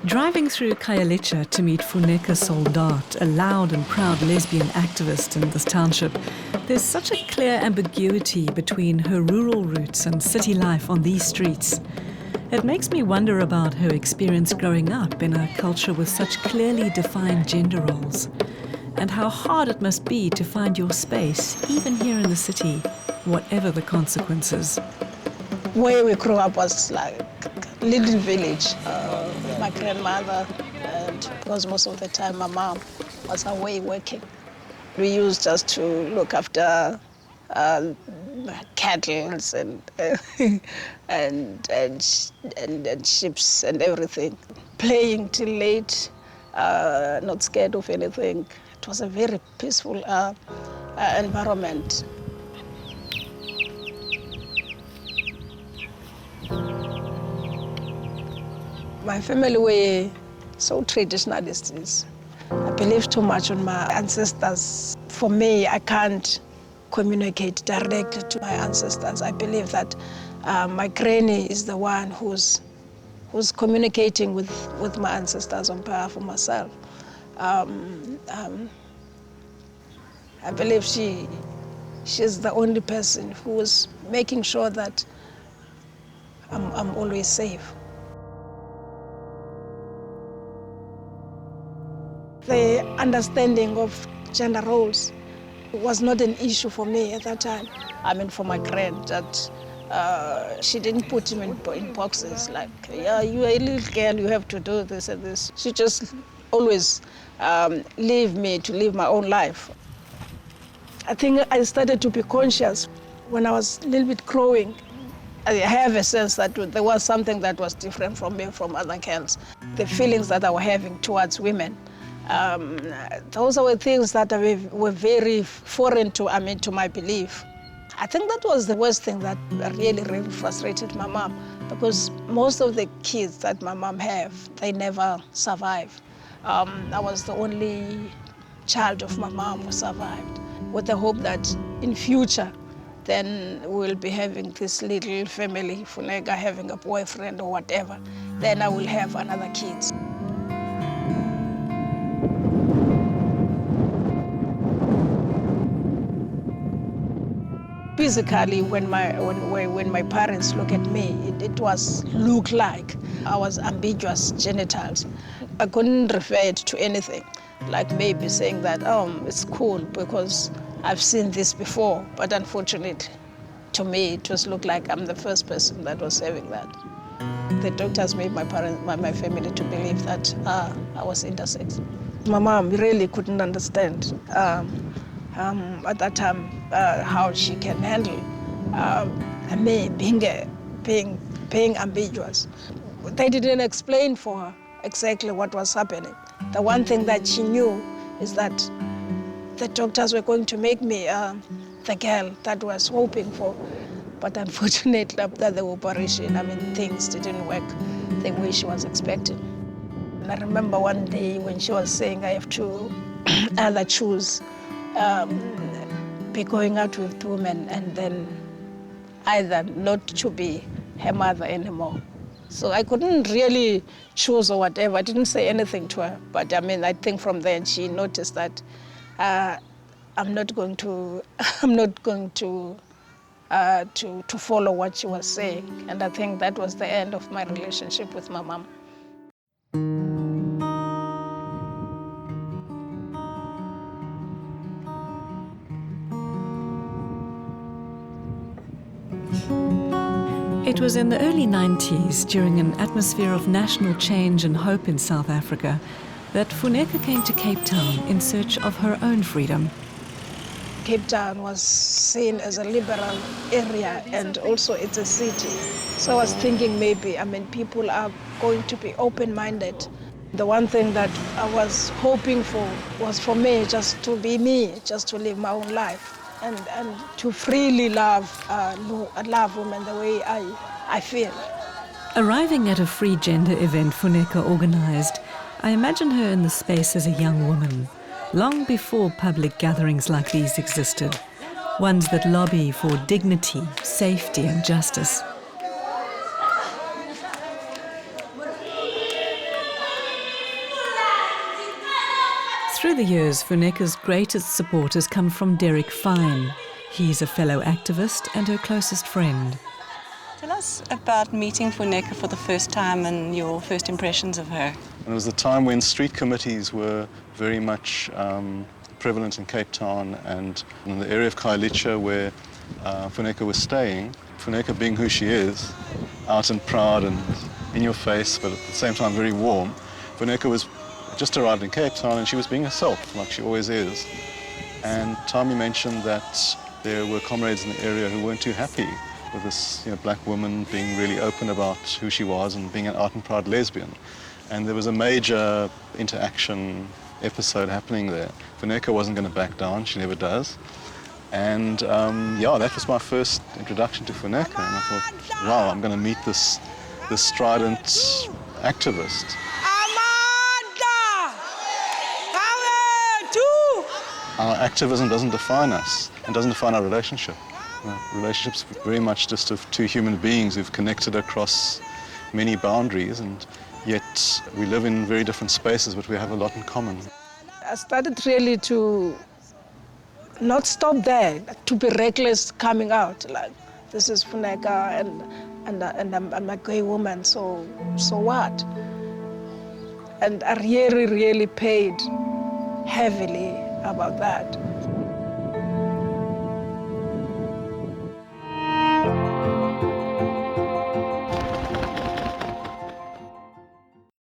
Driving through Khayelitsha to meet Funeka Soldaat, a loud and proud lesbian activist in this township, there's such a clear ambiguity between her rural roots and city life on these streets. It makes me wonder about her experience growing up in a culture with such clearly defined gender roles, and how hard it must be to find your space, even here in the city, whatever the consequences. Where we grew up was like a little village. My grandmother, and because most of the time my mom was away working, we used just to look after cattle and sheep and everything. Playing till late, not scared of anything. It was a very peaceful environment. My family were so traditionalists. I believe too much on my ancestors. For me, I can't communicate directly to my ancestors. I believe that my granny is the one who's communicating with my ancestors on behalf of myself. I believe she's the only person who's making sure that I'm always safe. The understanding of gender roles was not an issue for me at that time. I mean, for my grand, that she didn't put him in boxes like, yeah, you're a little girl, you have to do this and this. She just always leave me to live my own life. I think I started to be conscious when I was a little bit growing. I have a sense that there was something that was different from me, from other girls. The feelings that I was having towards women. Those were things that were very foreign to my belief. I think that was the worst thing that really frustrated my mom, because most of the kids that my mom have, they never survived. I was the only child of my mom who survived, with the hope that in future, then we'll be having this little family, Funeka having a boyfriend or whatever, then I will have another kid. Physically, when my parents look at me, it was look like I was ambiguous genitals. I couldn't refer it to anything, like maybe saying that, oh, it's cool because I've seen this before, but unfortunately, to me, it was look like I'm the first person that was having that. The doctors made my family to believe that I was intersex. My mom really couldn't understand at that time how she can handle me being ambiguous. They didn't explain for her exactly what was happening. The one thing that she knew is that the doctors were going to make me the girl that was hoping for. But unfortunately, after the operation, things didn't work the way she was expecting. And I remember one day when she was saying I have to either choose be going out with women and then either not to be her mother anymore. So I couldn't really choose or whatever. I didn't say anything to her, but I think from then she noticed that I'm not going to follow what she was saying. And I think that was the end of my relationship with my mom. It was in the early 90s, during an atmosphere of national change and hope in South Africa, that Funeka came to Cape Town in search of her own freedom. Cape Town was seen as a liberal area, and also it's a city. So I was thinking maybe, people are going to be open-minded. The one thing that I was hoping for was for me just to be me, just to live my own life. And to freely love women the way I feel. Arriving at a free gender event Funeka organised, I imagine her in the space as a young woman, long before public gatherings like these existed, ones that lobby for dignity, safety and justice. Through the years, Funeka's greatest support has come from Derek Fine. He's a fellow activist and her closest friend. Tell us about meeting Funeka for the first time and your first impressions of her. It was a time when street committees were very much prevalent in Cape Town, and in the area of Khayelitsha where Funeka was staying. Funeka, being who she is, out and proud and in your face, but at the same time very warm. Funeka was just arrived in Cape Town and she was being herself, like she always is. And Tommy mentioned that there were comrades in the area who weren't too happy with this black woman being really open about who she was and being an out and proud lesbian. And there was a major interaction episode happening there. Funeka wasn't going to back down, she never does. And that was my first introduction to Funeka, and I thought, wow, I'm going to meet this strident activist. Our activism doesn't define us and doesn't define our relationship. Relationships are very much just of two human beings who've connected across many boundaries, and yet we live in very different spaces, but we have a lot in common. I started really to not stop there, to be reckless coming out, like, this is Funeka and I'm a gay woman, so what? And I really, really paid heavily about that.